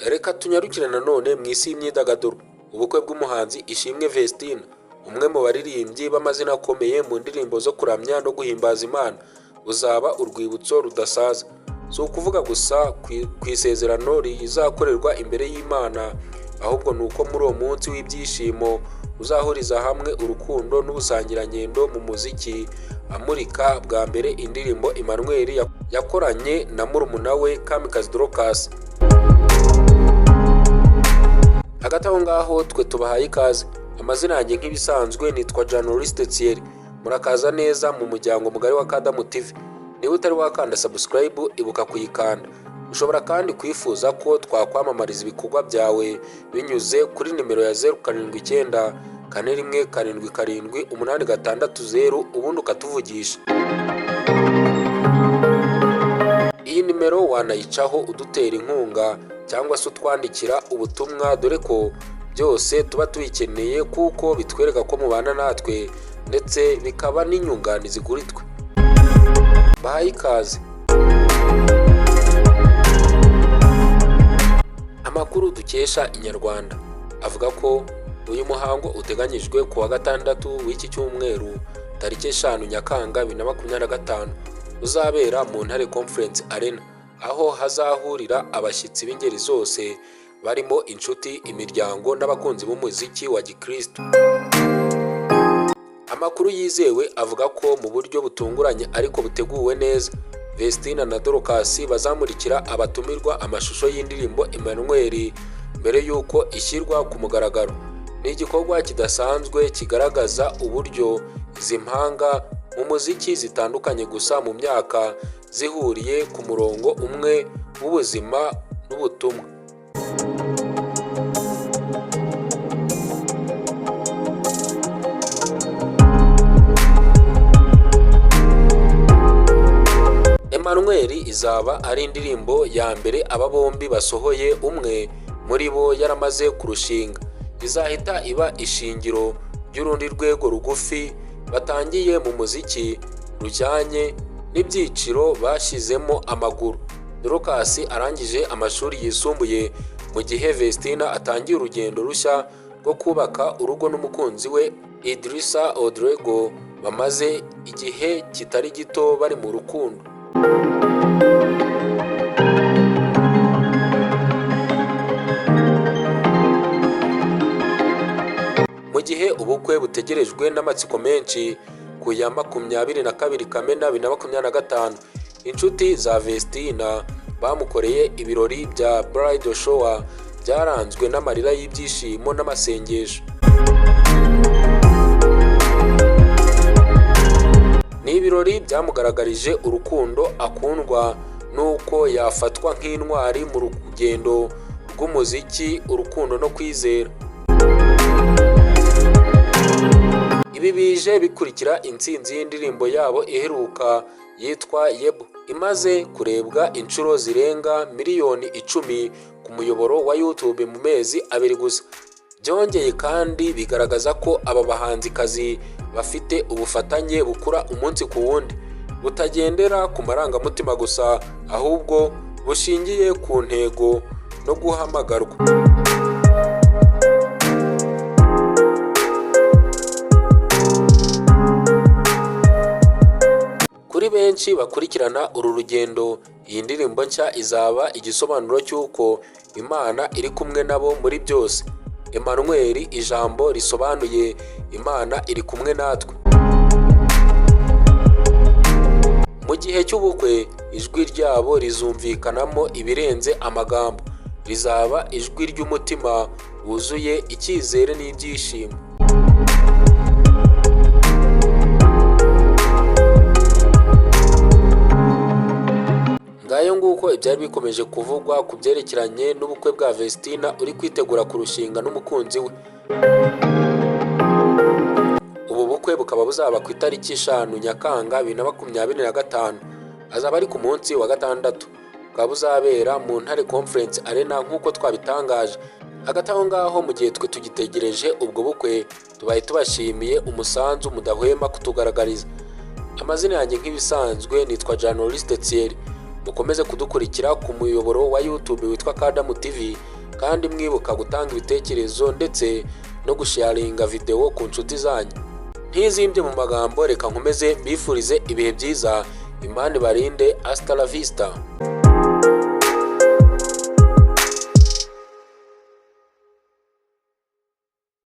Reka tunyarukire nanone mu isi y'imyidagaduro. Ubukwe bw'umuhanzi Ishimwe Vestine, umwe mu baririmbyi b'amazina akomeye mu ndirimbo zo kuramya no guhimbaza Imana, buzaba urwibutso rudasaza. Si ukuvuga gusa ku isezerano rizakorerwa imbere y'Imana, ahubwo ni uko muri uwo munsi w'ibyishimo uzahuriza hamwe urukundo n'ubusangirangendo mu muziki, amurika bwa mbere indirimbo Emmanuel yakoranye na murumuna we Kamikazi Dorcas. Hagati aho ngaho twe tubahaye ikaze. Amazina yanjye nk'ibisanzwe nitwa Journaliste Thierry. Murakaza neza mu muryango mugari wa Kadamu TV. Niba utari wakanda subscribe, ibuka kuyikanda. Ushobora kandi kwifuza ko twakwamamariza ibikorwa byawe binyuze kuri nimero ya 079 4177 860 ubundi ukatuvugisha. Iyi nimero wanayicaho udutera inkunga cyangwa se utwandikira ubutumwa, dore ko byose tuba tubikeneye kuko bitwereka ko mubana natwe ndetse bikaba n'inyunganizi kuri twe. Bahaye ikaze. Amakuru dukesha Inyarwanda avuga ko uyu muhango uteganyijwe ku wa gatandatu w'iki cyumweru tariki 5 Nyakanga 2025 uzabera mu Ntare Conference Arena, aho hazahurira abashyitsi b'ingeri zose barimo inshuti, imiryango n'abakunzi b'umuziki wa Gikristo. Amakuru yizewe avuga ko mu buryo butunguranye ariko buteguwe neza, Vestine na Dorcas bazamurikira abatumirwa amashusho y'indirimbo Emmanuel mbere y'uko ishyirwa ku mugaragaro. Ni igikorwa kidasanzwe kigaragaza uburyo izi mpanga mu muziki zitandukanye gusa mu myaka zihuriye ku murongo umwe w'ubuzima n'ubutumwa. Emmanuel izaba ari indirimbo ya mbere aba bombi basohoye, umwe muri bo yaramaze kurushinga. Izahita iba ishingiro ry'urundi rwego rugufi batangiye mu muziki rujyanye n'ibyiciro bashyizemo amaguru. Dorcas arangije amashuri yisumbuye mu gihe Vestine atangiye urugendo rushya rwo kubaka urugo n'umukunzi we Idrissa Odrego, bamaze igihe kitari gito bari mu rukundo. Mu gihe ubukwe butegerejwe n'amatsiko menshi ku ya 22 Kamena 2025, inshuti za Vestine bamukoreye ibirori bya bridal shower byaranzwe n'amarira y'ibyishimo n'amasengesho. Ni ibirori byamugaragarije urukundo akundwa nuko yafatwa nk'intwari mu rugendo rw'umuziki, urukundo no kwizera. Ibi bije bikurikira intsinzi y'indirimbo yabo iheruka yitwa Yebo, imaze kurebwa inshuro zirenga miliyoni 10 ku muyoboro wa YouTube mu mezi 2 gusa. Byongeye kandi bigaragaza ko aba bahanzikazi bafite ubufatanye bukura umunsi ku wundi, butagendera ku marangamutima gusa, ahubwo bushingiye ku ntego no guhamagarwa. Kuri benshi bakurikirana uru rugendo, iyi ndirimbo nshya izaba igisobanuro cy'uko Imana iri kumwe nabo muri byose. Emmanuel, ijambo risobanuye Imana iri kumwe natwe. Mu gihe cy'ubukwe, ijwi ryabo rizumvikanamo ibirenze amagambo. Rizaba ijwi ry'umutima wuzuye icyizere n'ibyishimo. Ngayo nguko ibyari bikomeje kuvugwa ku byerekeranye n'ubukwe bwa Vestine uri kwitegura kurushinga n'umukunzi we. Ubu bukwe bukaba buzaba ku itariki 5 Nyakanga 2025, azaba ari ku munsi wa gatandatu. Bukaba buzabera mu Ntare Conference Arena nk'uko twabitangaje. Hagati aho ngaho mu gihe twe tugitegereje ubwo bukwe, tubaye tubashimiye umusanzu mudahwema kutugaragariza. Amazina yanjye nk'ibisanzwe nitwa Journaliste Thierry. mukomeze kudukurikira ku muyoboro wa YouTube witwa Kadamu TV, kandi mwibuka gutanga ibitekerezo ndetse no gusharinga video ku nshuti zanyu. Ntizimbye mu magambo, reka nkomeze mbifurize ibihe byiza. Imana ibarinde. Hasta la vista.